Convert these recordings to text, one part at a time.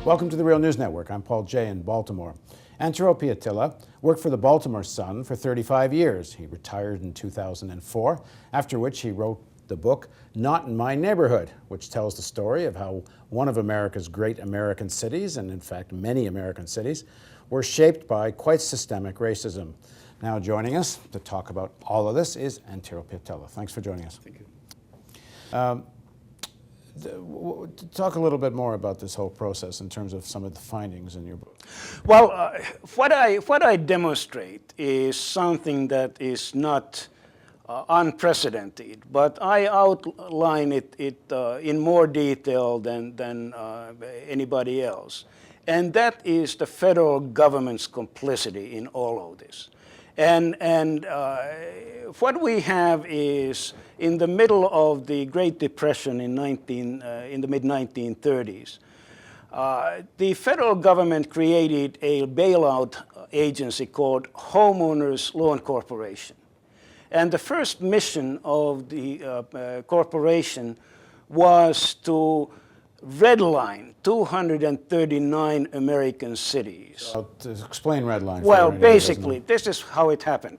Welcome to the Real News Network. I'm Paul Jay in Baltimore. Antero Pietila worked for the Baltimore Sun for 35 years. He retired in 2004, after which he wrote the book Not in My Neighborhood, which tells the story of how one of America's great American cities, and in fact many American cities, were shaped by quite systemic racism. Now joining us to talk about all of this is Antero Pietila. Thanks for joining us. Thank you. Talk a little bit more about this whole process in terms of some of the findings in your book. Well, what I demonstrate is something that is not unprecedented, but I outline it in more detail than anybody else. And that is the federal government's complicity in all of this. And what we have is, in the middle of the Great Depression in the mid-1930s, the federal government created a bailout agency called Homeowners Loan Corporation. And the first mission of the corporation was to redline 239 American cities. To explain redline. Well, basically, this is how it happened.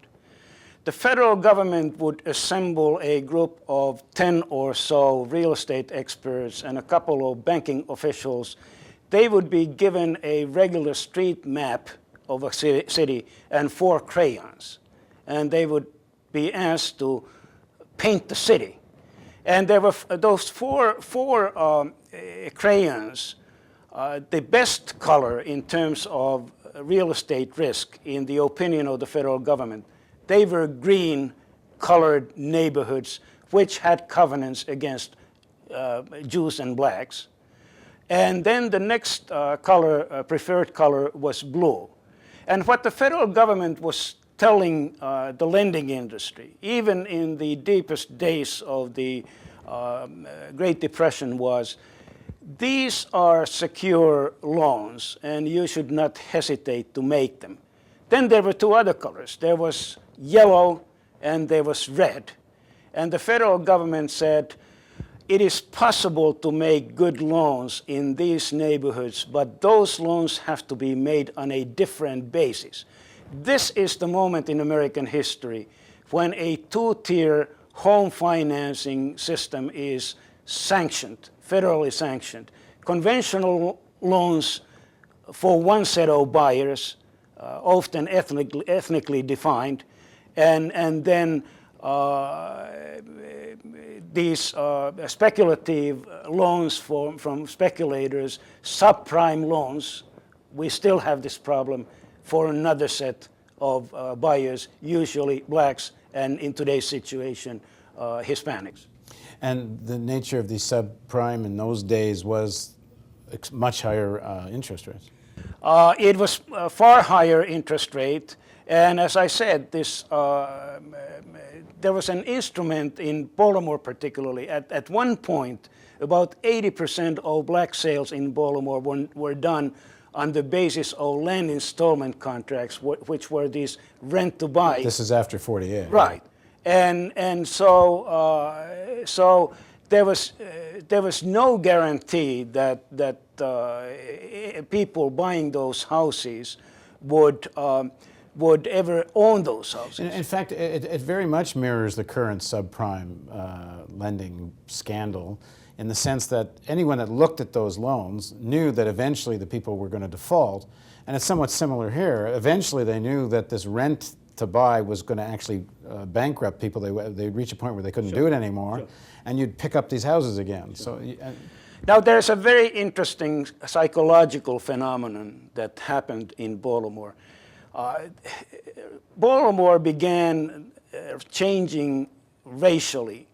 The federal government would assemble a group of 10 or so real estate experts and a couple of banking officials. They would be given a regular street map of a city and 4 crayons. And they would be asked to paint the city. And there were those four crayons, the best color in terms of real estate risk, in the opinion of the federal government. They were green-colored neighborhoods which had covenants against Jews and blacks. And then the next preferred color was blue. And what the federal government was telling the lending industry, even in the deepest days of the Great Depression, was, these are secure loans and you should not hesitate to make them. Then there were 2 other colors. There was yellow and there was red. And the federal government said, it is possible to make good loans in these neighborhoods, but those loans have to be made on a different basis. This is the moment in American history when a 2-tier home financing system is sanctioned, federally sanctioned. Conventional loans for one set of buyers, often ethnically defined, and then these speculative loans from speculators, subprime loans. We still have this problem for another set of buyers, usually blacks, and in today's situation, Hispanics. And the nature of the subprime in those days was much higher interest rates. It was a far higher interest rate, and as I said, there was an instrument in Baltimore particularly. At one point, about 80% of black sales in Baltimore were done on the basis of land installment contracts, which were these rent-to-buy. This is after 48. Right, and so there was no guarantee that people buying those houses would ever own those houses. In fact, it very much mirrors the current subprime lending scandal, in the sense that anyone that looked at those loans knew that eventually the people were going to default. And it's somewhat similar here. Eventually they knew that this rent to buy was going to actually bankrupt people. They'd reach a point where they couldn't do it anymore, and you'd pick up these houses again. So. Now there's a very interesting psychological phenomenon that happened in Baltimore. Baltimore began changing racially,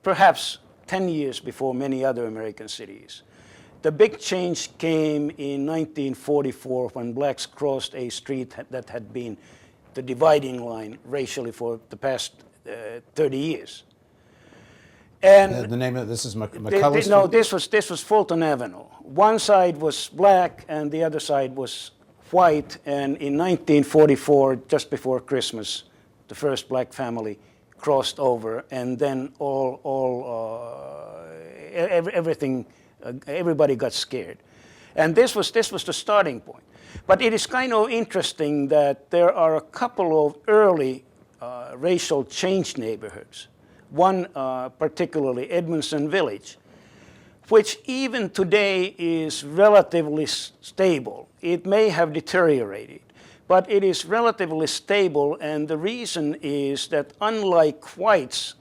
perhaps 10 years before many other American cities. The big change came in 1944 when blacks crossed a street that had been the dividing line racially for the past 30 years. And the name of this is McCullough Street? No, this was Fulton Avenue. One side was black and the other side was white, and in 1944, just before Christmas, the first black family crossed over, and then everybody got scared. And this was the starting point. But it is kind of interesting that there are a couple of early racial change neighborhoods. One particularly, Edmondson Village, which even today is relatively stable. It may have deteriorated, but it is relatively stable, and the reason is that unlike whites,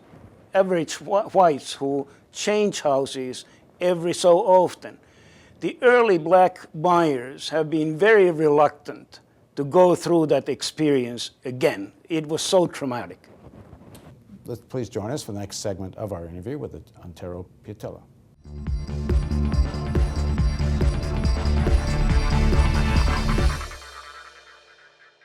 average whites who change houses every so often, the early black buyers have been very reluctant to go through that experience again. It was so traumatic. Please join us for the next segment of our interview with Antero Pietila.